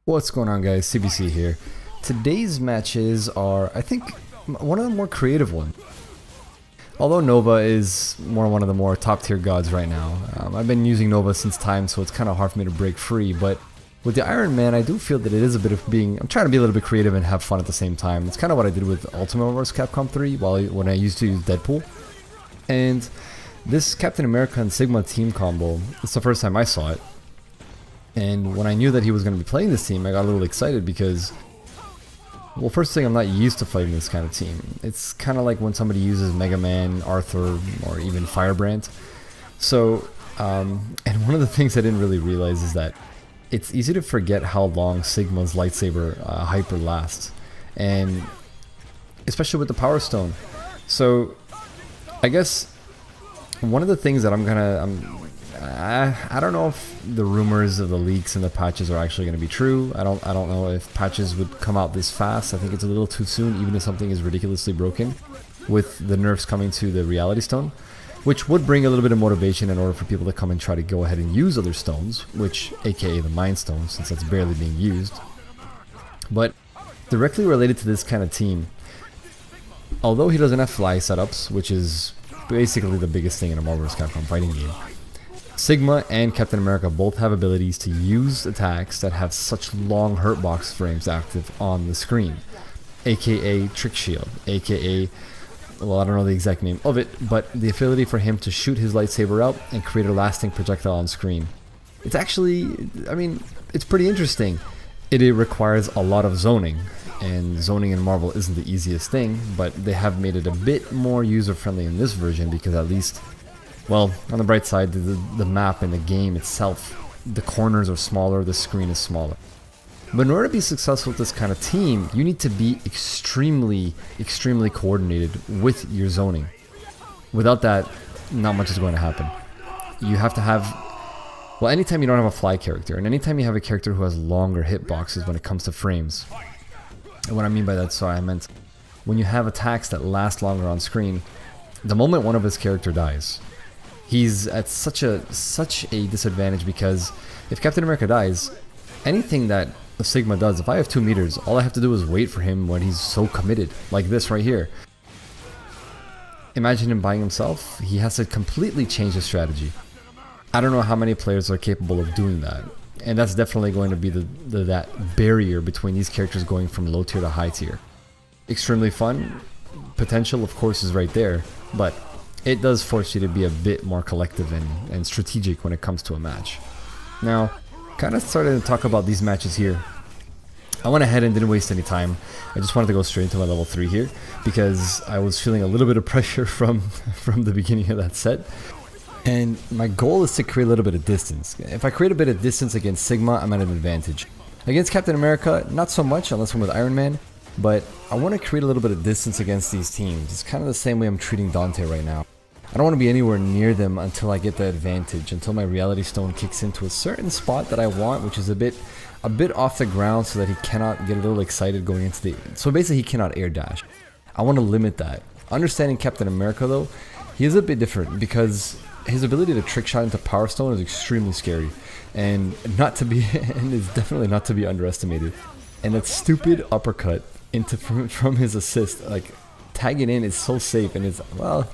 What's going on, guys? CBC here. Today's matches are, I think, one of the more creative ones. Although Nova is one of the more top tier gods right now. I've been using Nova since time, so it's kind of hard for me to break free, but with the Iron Man, I do feel that it is a bit of I'm trying to be a little bit creative and have fun at the same time. It's kind of what I did with Ultimate vs. Capcom 3 when I used to use Deadpool. And this Captain America and Sigma team combo, it's the first time I saw it. And when I knew that he was going to be playing this team, I got a little excited because, well, first thing, I'm not used to fighting this kind of team. It's kind of like when somebody uses Mega Man, Arthur, or even Firebrand. So, and one of the things I didn't really realize is that it's easy to forget how long Sigma's lightsaber hyper lasts, and especially with the Power Stone. So, I guess one of the things that I don't know if the rumors of the leaks and the patches are actually going to be true. I don't know if patches would come out this fast. I think it's a little too soon, even if something is ridiculously broken, with the nerfs coming to the Reality Stone, which would bring a little bit of motivation in order for people to come and try to go ahead and use other stones, which, aka the Mind Stone, since that's barely being used. But directly related to this kind of team, although he doesn't have fly setups, which is basically the biggest thing in a Marvel vs. Capcom fighting game, Sigma and Captain America both have abilities to use attacks that have such long hurtbox frames active on the screen, aka Trick Shield, aka, well, I don't know the exact name of it, but the ability for him to shoot his lightsaber out and create a lasting projectile on screen. It's actually, I mean, it's pretty interesting. It requires a lot of zoning, and zoning in Marvel isn't the easiest thing, but they have made it a bit more user-friendly in this version because at least, well, on the bright side, the map and the game itself, the corners are smaller, the screen is smaller. But in order to be successful with this kind of team, you need to be extremely coordinated with your zoning. Without that, not much is going to happen. You have to have, well, anytime you don't have a fly character, and anytime you have a character who has longer hitboxes when it comes to frames. And what I mean by that, sorry, I meant when you have attacks that last longer on screen, the moment one of his character dies, he's at such a disadvantage, because if Captain America dies, anything that a Sigma does, if I have 2 meters, all I have to do is wait for him when he's so committed, like this right here. Imagine him by himself, he has to completely change his strategy. I don't know how many players are capable of doing that, and that's definitely going to be that barrier between these characters going from low tier to high tier. Extremely fun, potential of course is right there, but it does force you to be a bit more collective and strategic when it comes to a match. Now, kind of started to talk about these matches here. I went ahead and didn't waste any time. I just wanted to go straight into my level 3 here because I was feeling a little bit of pressure from the beginning of that set. And my goal is to create a little bit of distance. If I create a bit of distance against Sigma, I'm at an advantage. Against Captain America, not so much unless I'm with Iron Man, but I want to create a little bit of distance against these teams. It's kind of the same way I'm treating Dante right now. I don't want to be anywhere near them until I get the advantage, until my Reality Stone kicks into a certain spot that I want, which is a bit off the ground so that he cannot get a little excited going into the... So basically he cannot air dash. I want to limit that. Understanding Captain America though, he is a bit different because his ability to trick shot into Power Stone is extremely scary, and is definitely not to be underestimated. And that stupid uppercut from his assist, like tagging in, is so safe, and it's, well,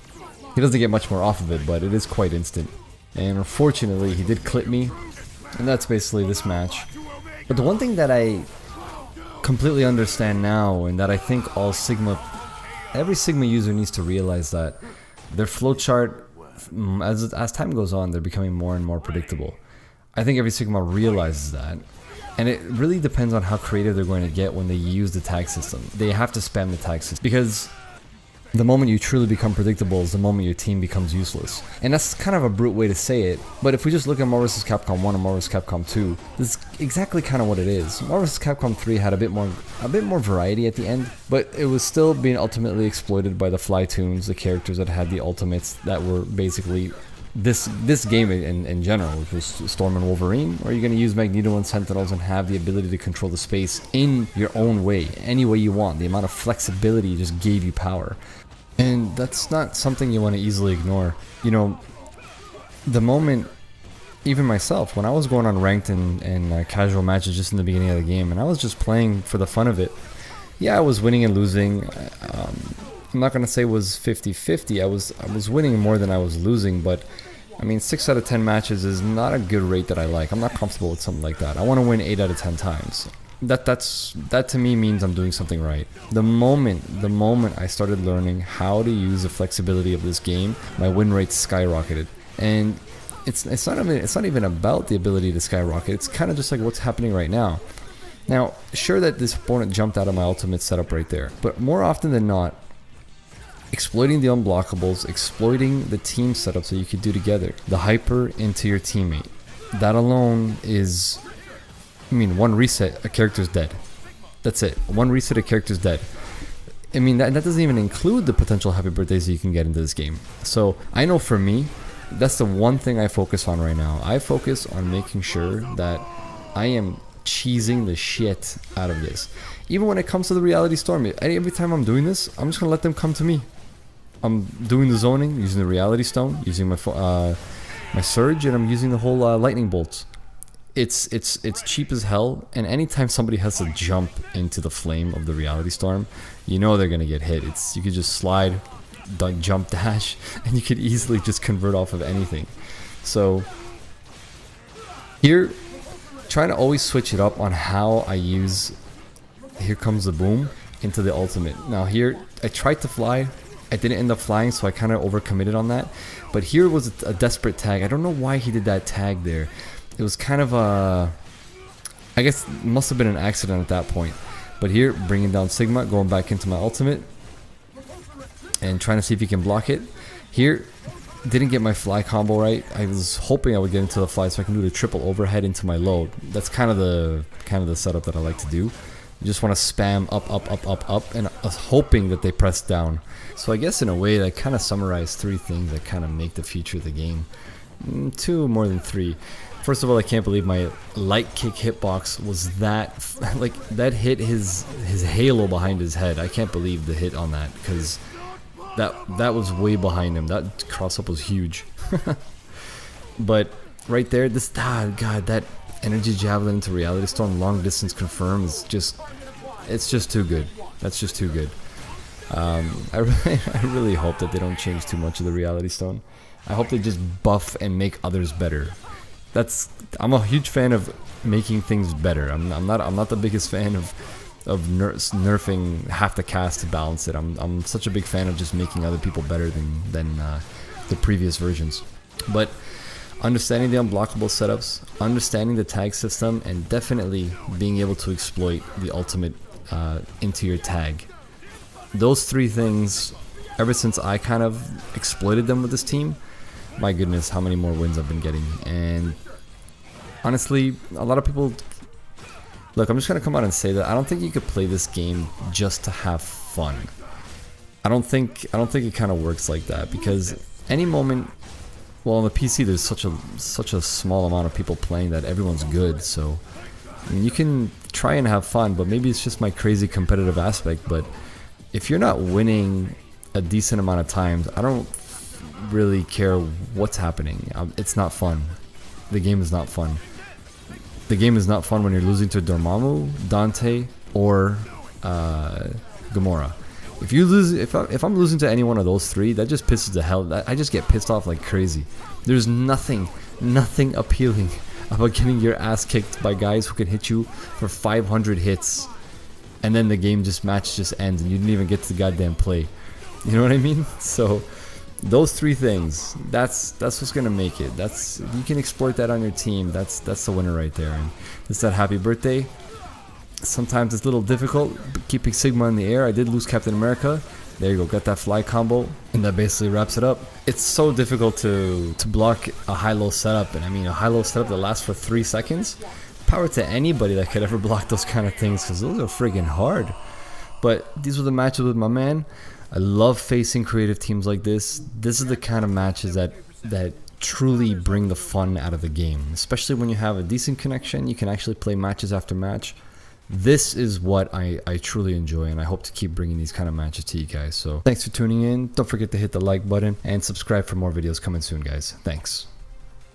he doesn't get much more off of it, but it is quite instant. And unfortunately, he did clip me, and that's basically this match. But the one thing that I completely understand now, and that I think every Sigma user needs to realize, that their flowchart, as time goes on, they're becoming more and more predictable. I think every Sigma realizes that. And it really depends on how creative they're going to get when they use the tag system. They have to spam the tag system, because the moment you truly become predictable is the moment your team becomes useless. And that's kind of a brute way to say it, but if we just look at Marvel vs. Capcom 1 and Marvel vs. Capcom 2, this is exactly kind of what it is. Marvel vs. Capcom 3 had a bit more variety at the end, but it was still being ultimately exploited by the fly tunes, the characters that had the ultimates that were basically this game in general, which was Storm and Wolverine, or you're going to use Magneto and Sentinels and have the ability to control the space in your own way, any way you want. The amount of flexibility just gave you power. And that's not something you want to easily ignore. You know, the moment even myself, when I was going on ranked and casual matches just in the beginning of the game, and I was just playing for the fun of it. Yeah, I was winning and losing. I'm not gonna say it was 50-50. I was winning more than I was losing, but I mean, 6 out of 10 matches is not a good rate that I like. I'm not comfortable with something like that. I want to win 8 out of 10 times. That to me means I'm doing something right. The moment I started learning how to use the flexibility of this game, my win rate skyrocketed. And it's not even about the ability to skyrocket. It's kind of just like what's happening right now. Now, sure that this opponent jumped out of my ultimate setup right there, but more often than not, exploiting the unblockables, exploiting the team setup so you could do together, the hyper into your teammate. That alone is, I mean, one reset, a character's dead. That's it. One reset, a character's dead. I mean, that doesn't even include the potential happy birthdays that you can get into this game. So I know for me, that's the one thing I focus on right now. I focus on making sure that I am cheesing the shit out of this. Even when it comes to the reality storm, every time I'm doing this, I'm just gonna let them come to me. I'm doing the zoning, using the reality stone, using my my surge, and I'm using the whole lightning bolts. It's cheap as hell, and anytime somebody has to jump into the flame of the reality storm, you know they're gonna get hit. You could just slide, jump dash, and you could easily just convert off of anything. So here, trying to always switch it up on how I use Here Comes the Boom into the ultimate. Now here, I tried to fly. I didn't end up flying, so I kind of overcommitted on that. But here was a desperate tag. I don't know why he did that tag there. It was kind of a... I guess it must have been an accident at that point. But here, bringing down Sigma, going back into my ultimate. And trying to see if he can block it. Here, didn't get my fly combo right. I was hoping I would get into the fly so I can do the triple overhead into my load. That's kind of the setup that I like to do. You just want to spam up, and I was hoping that they press down. So I guess in a way that kind of summarized 3 things that kind of make the future of the game. 2 more than 3. First of all, I can't believe my light kick hitbox was that, like, that hit his halo behind his head. I can't believe the hit on that, because that was way behind him. That cross up was huge. But right there, God, that energy javelin into reality storm long distance confirm is just, it's just too good. That's just too good. I really hope that they don't change too much of the reality stone. I hope they just buff and make others better. I'm a huge fan of making things better. I'm not the biggest fan of nerfing half the cast to balance it. I'm such a big fan of just making other people better than the previous versions. But understanding the unblockable setups, understanding the tag system, and definitely being able to exploit the ultimate into your tag. Those 3 things, ever since I kind of exploited them with this team, my goodness, how many more wins I've been getting. And honestly, a lot of people... Look, I'm just going to come out and say that I don't think you could play this game just to have fun. I don't think it kind of works like that, because any moment... Well, on the PC, there's such a small amount of people playing that everyone's good, so... I mean, you can try and have fun, but maybe it's just my crazy competitive aspect, but if you're not winning a decent amount of times, I don't really care what's happening. It's not fun. The game is not fun. The game is not fun when you're losing to Dormammu, Dante, or Gamora. If I'm losing to any one of those 3, that just pisses the hell. I just get pissed off like crazy. There's nothing appealing about getting your ass kicked by guys who can hit you for 500 hits, and then the match just ends, and you didn't even get to the goddamn play. You know what I mean? So those 3 things, that's what's gonna make it. You can exploit that on your team. That's the winner right there. And it's that happy birthday. Sometimes it's a little difficult keeping Sigma in the air. I did lose Captain America. There you go, got that fly combo, and that basically wraps it up. It's so difficult to block a high-low setup, and I mean a high-low setup that lasts for 3 seconds. Power to anybody that could ever block those kind of things, because those are friggin' hard. But these were the matches with my man. I love facing creative teams like this. This is the kind of matches that truly bring the fun out of the game, especially when you have a decent connection. You can actually play matches after match. This is what I truly enjoy, and I hope to keep bringing these kind of matches to you guys. So thanks for tuning in. Don't forget to hit the like button and subscribe for more videos coming soon, guys. Thanks.